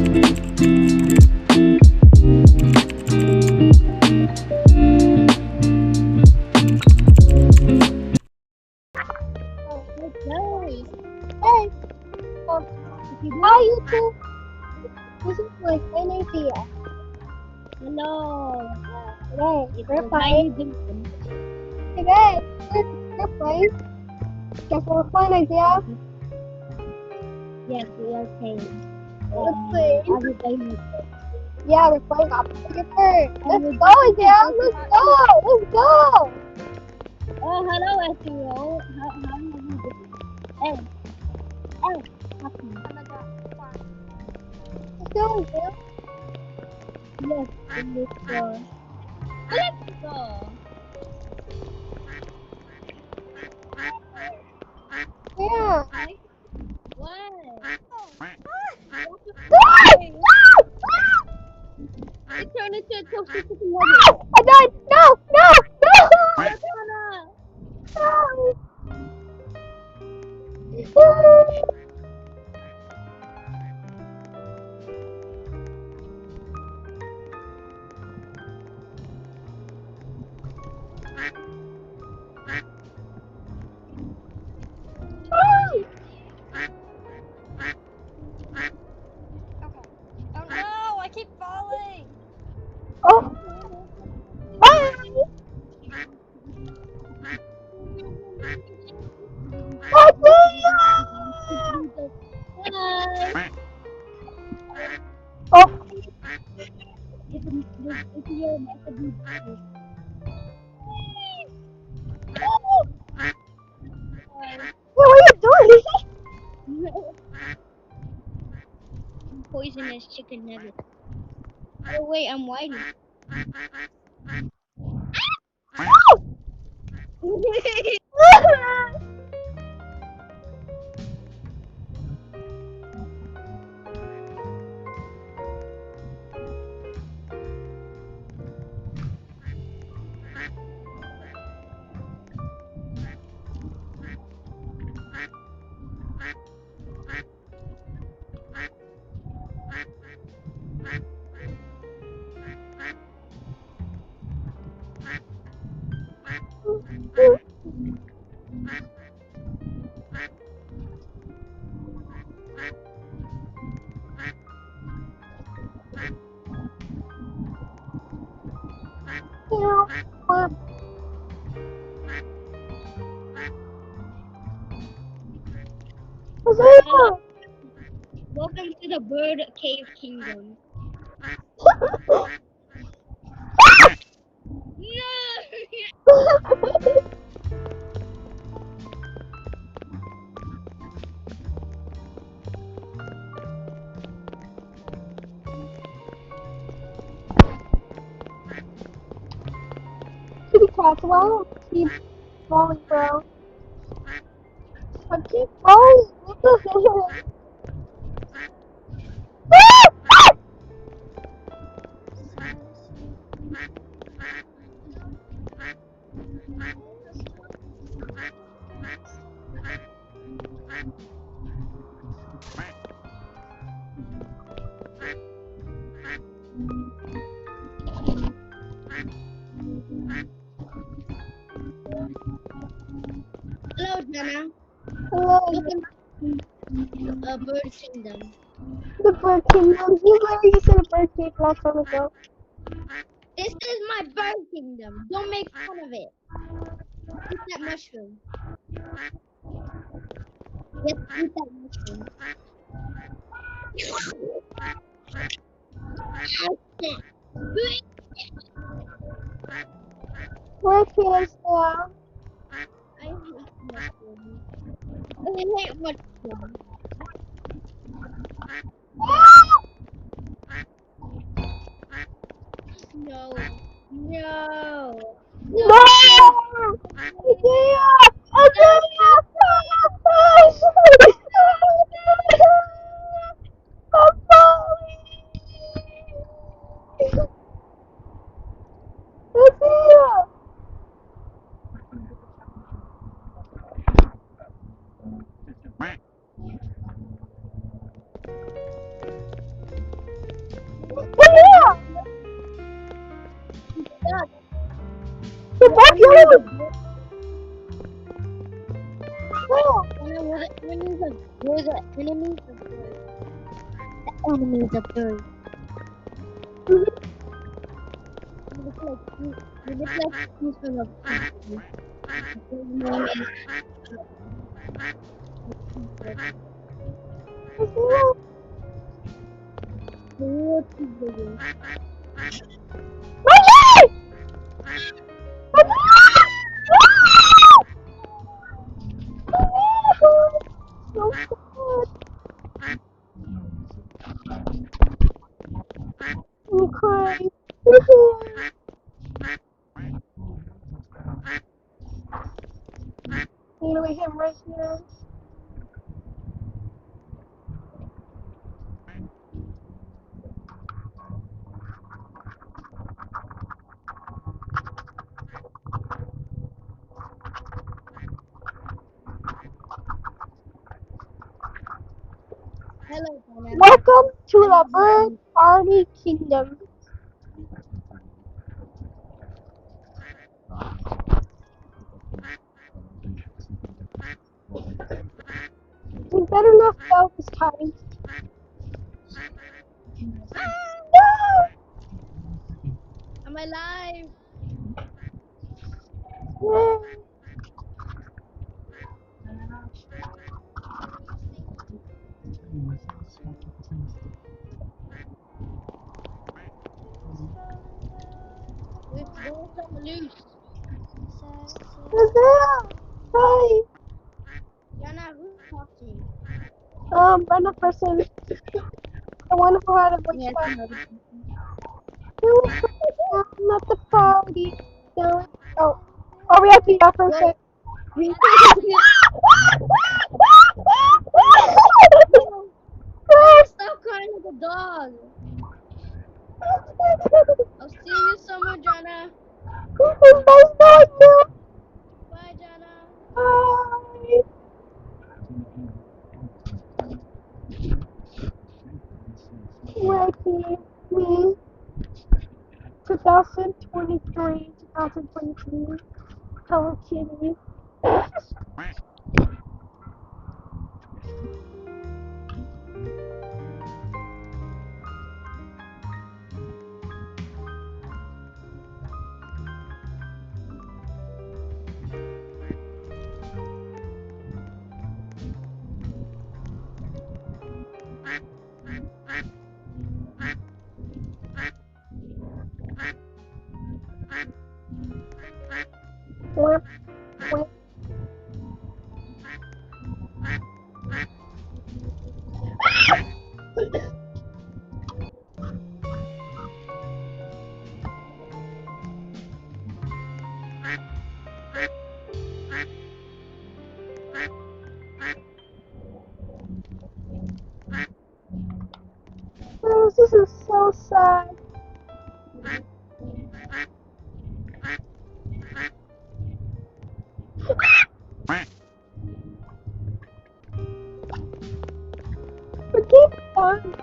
Hey, um, hi YouTube. This is my friend Izaiah. Hello. Today we're How playing. you doing? Today we're playing. Guess what we're playing, Izaiah? Yes, we are playing. Let's play. Are we playing? Yeah, we're playing Obby. Let's we're go, Izaiah. Let's go. Let's go. Oh, hello, SEO. How are you doing? Hey, happy. Let's go, Izaiah. Yes, let's go. Let's go. Yeah. What? Ah! Hey, Ah! it turned into a toxic Ah! water. I died. No, no, What's gonna? no. Oh no, I keep falling. Oh. Bye. Hi. Oh. It's your message. What are you doing? Poisonous chicken nugget. Oh wait, I'm white. Hello, welcome to the bird cave kingdom. No! Kitty cats, why don't you keep falling, bro? I keep falling. What the hell? Hello, Jana. Hello, Welcome to bird kingdom. the bird kingdom. You literally just said a bird kingdom not time ago. This is my bird kingdom. Don't make fun of it. Eat that mushroom. Yes, eat that mushroom. Where can I stand? I hate mushrooms. I hate mushrooms. No. No. No! No. Izaiah! No. Izaiah! I'm falling! Izaiah! You're The both enemies yelling. are good. Oh, The enemies are good. The enemies are good. The enemies are good. They look like they look like trees from a country. Their name is the real cheeseburgers. Mikey! So sad. I'm crying. Literally him right here. Hello, Dana. Welcome to the Bird Army Kingdom. We better not fail this time. Am I live? No! There's doors on the loose. Izaiah! Hi! Dana, who's talking? Random person. The one who had a voice Yes, chat. another person. I'm at the party. Oh, we have to yell for a sec. Dana, stop crying like a dog. I'll see you somewhere, Jana. It's nice knowing you. Bye, Jana. Bye. Ricky, me, 2023, 2023, Hello Kitty. Wimp, wimp. Oh, this is so sad. But keep on.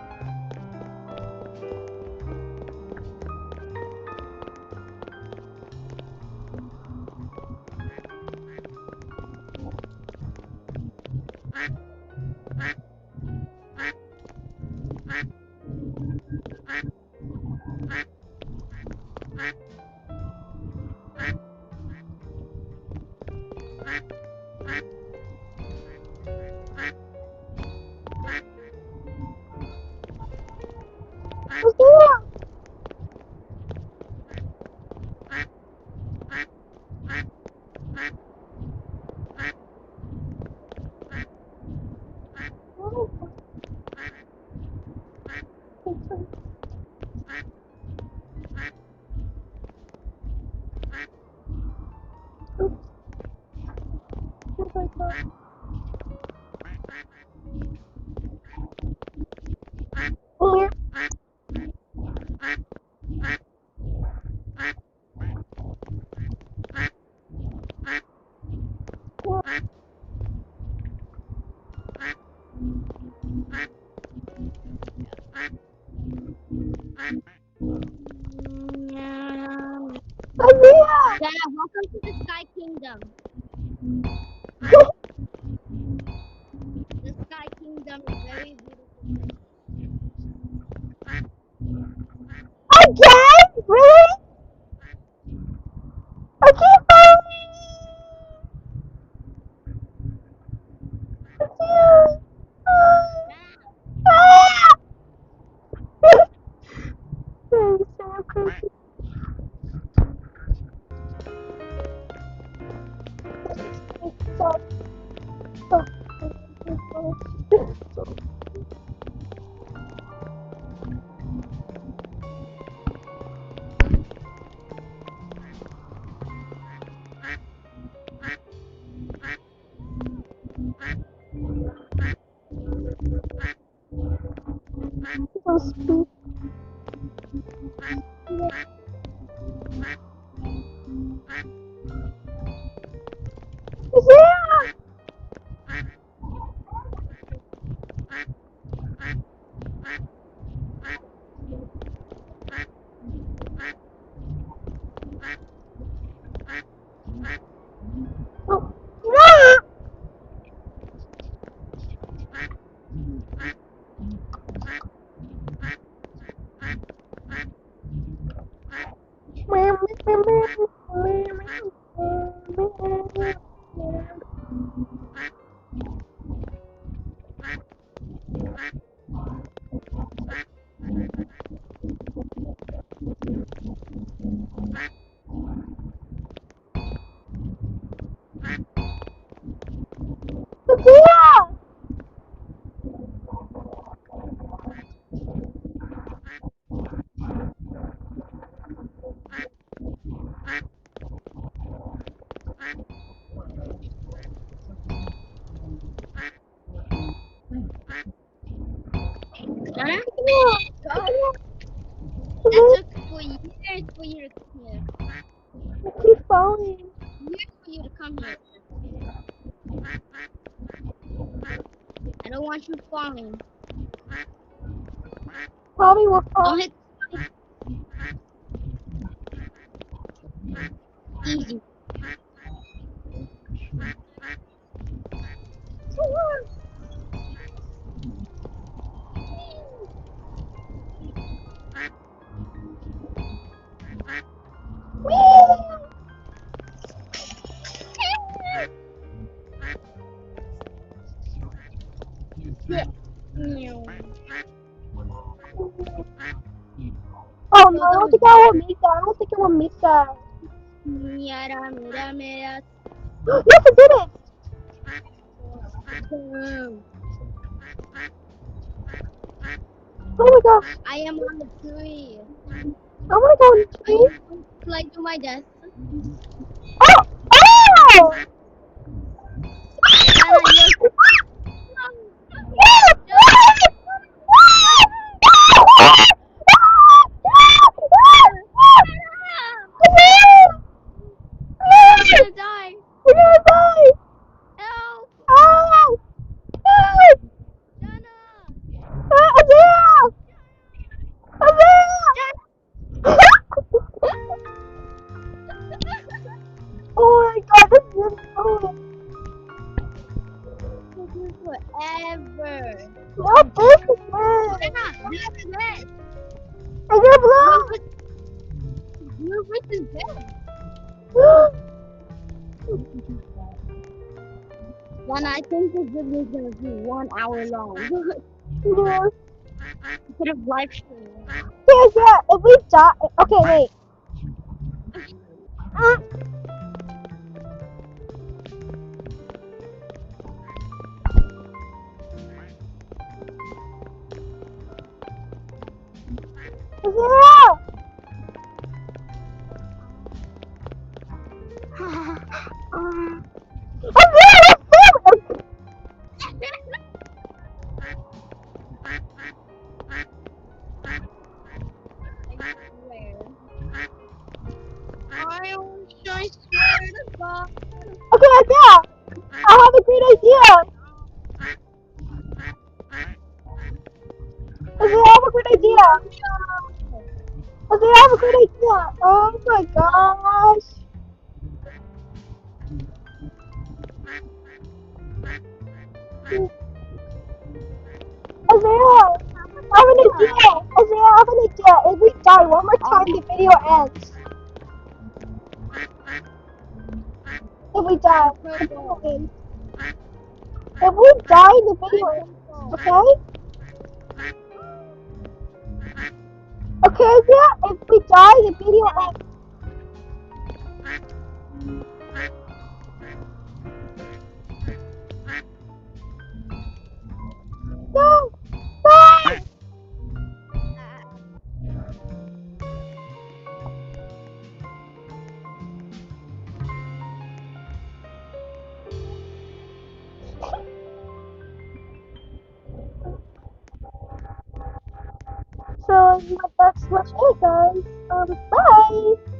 What's that? Oh, Izaiah! Yeah, welcome to the Sky Kingdom. The Sky Kingdom is very beautiful. Again? Really? I keep falling. Yeah. Ah! I'm so crazy. So, so, so sweet. Yeah! Oh, yeah! Yeah! Huh? God, Yeah! that took for years for you to come here. I keep falling. Years for you to come here. I don't want you falling. Probably will Don't fall. hit easy. Yeah. Oh no, So I don't those think I will make that. I don't think I will make that. mira, mira, mira. Yes, I did it! Boom. Oh my gosh. I am on the tree. I want to go on the Are you tree. going to slide to my death? Oh! Oh! Dana, you're I'm gonna die. We're gonna die! Help! Oh! Help! Dana! Isaiah! Dana! Isaiah! Oh my god, this is really cool. This is forever. What is this? Dana, this is it. Is it blue? Rufus is dead. Dana, I think this video is gonna be 1 hour long. Yeah. Instead of live stream. Yeah, yeah, if we die. Okay, wait. Uh, Isaiah! Isaiah, let's do it! I swear. I swear to God. Okay, Isaiah! I have a great idea! Isaiah, I have a great idea! Isaiah, I have a great idea! Oh my gosh! Isaiah, I have an idea. Isaiah, I have an idea. If we die one more time, the video ends. If we die, the video ends. If we die, the video ends. Okay? Okay, Isaiah? If we die, the video ends. No! No! So that's it, guys. Bye.